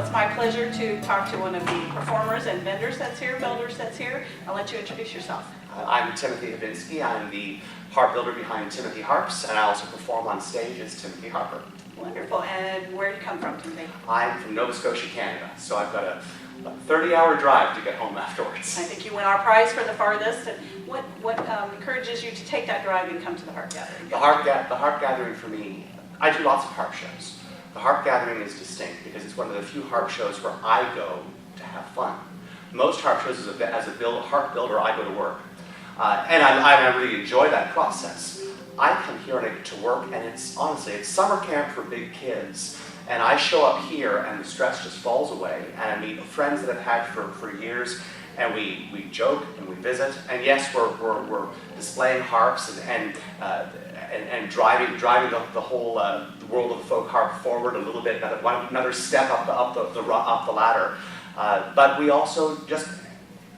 it's my pleasure to talk to one of the performers and vendors that's here, builders that's here. I'll let you introduce yourself. I'm Timothy Habinski. I'm the harp builder behind Timothy Harps, and I also perform on stage as Timothy Harper. Wonderful. And where did you come from, Timothy? I'm from Nova Scotia, Canada, so I've got a 30-hour drive to get home afterwards. I think you win our prize for the farthest. And what encourages you to take that drive and come to the Harp Gathering? The Harp Gathering for me, I do lots of harp shows. The Harp Gathering is distinct because it's one of the few harp shows where I go to have fun. Most harp shows, as a harp builder, I go to work. And I really enjoy that process. I come here and I get to work, and it's summer camp for big kids. And I show up here, and the stress just falls away. And I meet friends that I've had for years, and we joke and we visit. And yes, we're displaying harps and driving the whole the world of the folk harp forward a little bit, another step up the ladder. But we also just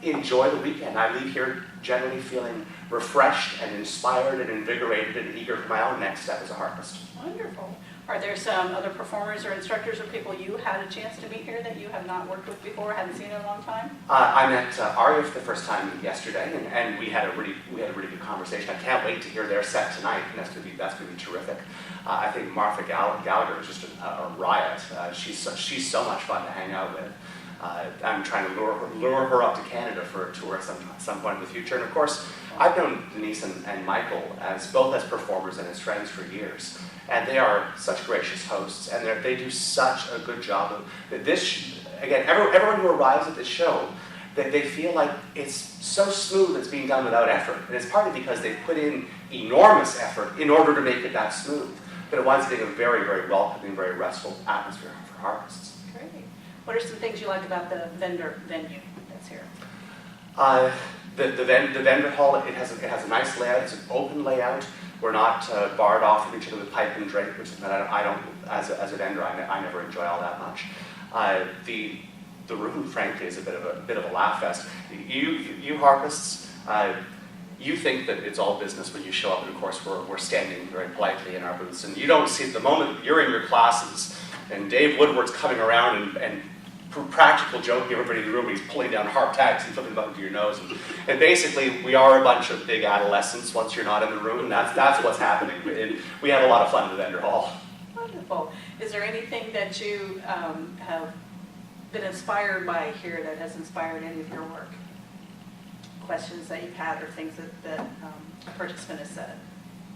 enjoy the weekend. I leave here generally feeling refreshed and inspired and invigorated and eager for my own next step as a harpist. Wonderful. Are there some other performers or instructors or people you had a chance to meet here that you have not worked with before, hadn't seen in a long time? I met Aria for the first time yesterday, and we had a really good conversation. I can't wait to hear their set tonight, and that's going to be terrific. I think Martha Gallagher is just a riot. She's so much fun to hang out with. I'm trying to lure her up to Canada for a tour at some point in the future. And of course, I've known Denise and Michael both as performers and as friends for years. And they are such gracious hosts, and they do such a good job of this. Again, everyone who arrives at this show, they feel like it's so smooth it's being done without effort. And it's partly because they've put in enormous effort in order to make it that smooth. But it winds up being a very, very welcoming, very restful atmosphere for harpists. Great. What are some things you like about the venue that's here? The vendor hall, it has a nice layout. It's an open layout. We're not barred off from each other with pipe and drape, which is something I don't, as a vendor, I never enjoy all that much. The room, frankly, is a bit of a laugh fest. You harpists, you think that it's all business when you show up, and of course we're standing very politely in our booths, and you don't see the moment you're in your classes, and Dave Woodward's coming around and practical joking everybody in the room, he's pulling down harp tags and flipping them up into your nose. And basically, we are a bunch of big adolescents once you're not in the room, and that's what's happening. We have a lot of fun in the vendor hall. Wonderful. Is there anything that you have been inspired by here that has inspired any of your work? Questions that you've had or things that a participant has said?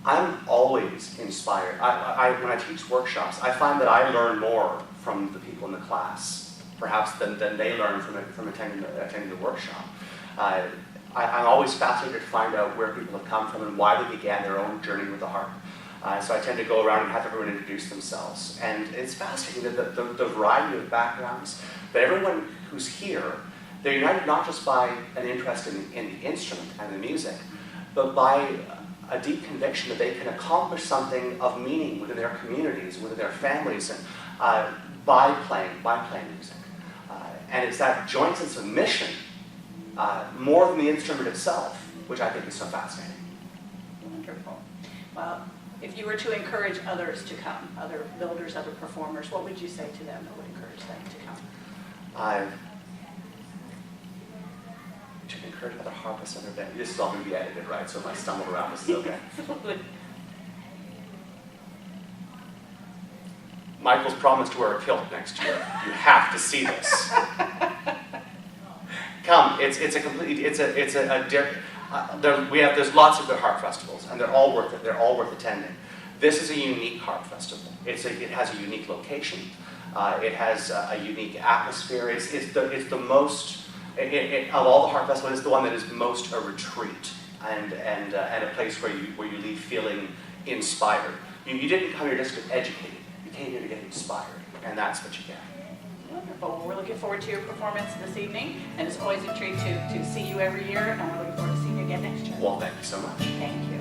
I'm always inspired. When I teach workshops, I find that I learn more from the people in the class perhaps than they learn from attending the workshop. I'm always fascinated to find out where people have come from and why they began their own journey with the harp. So I tend to go around and have everyone introduce themselves. And it's fascinating that the variety of backgrounds, but everyone who's here, they're united not just by an interest in the instrument and the music, but by a deep conviction that they can accomplish something of meaning within their communities, within their families, and by playing music. And it's that joint sense of mission, more than the instrument itself, which I think is so fascinating. Wonderful. Well, if you were to encourage others to come, other builders, other performers, what would you say to them that would encourage them to come? To encourage other harpists on their band. This is all going to be edited, right? So if I stumble around, this is okay. Michael's promised to wear a kilt next year. You have to see this. Come, there's lots of good harp festivals, and they're all worth it. They're all worth attending. This is a unique harp festival. It has a unique location. It has a unique atmosphere. It's the most of all the harp festivals. It's the one that is most a retreat and a place where you leave feeling inspired. You didn't come here just to get educated. You came here to get inspired, and that's what you get. Wonderful. Well, we're looking forward to your performance this evening, and it's always a treat to see you every year, and we're looking forward to seeing you again next year. Well, thank you so much. Thank you.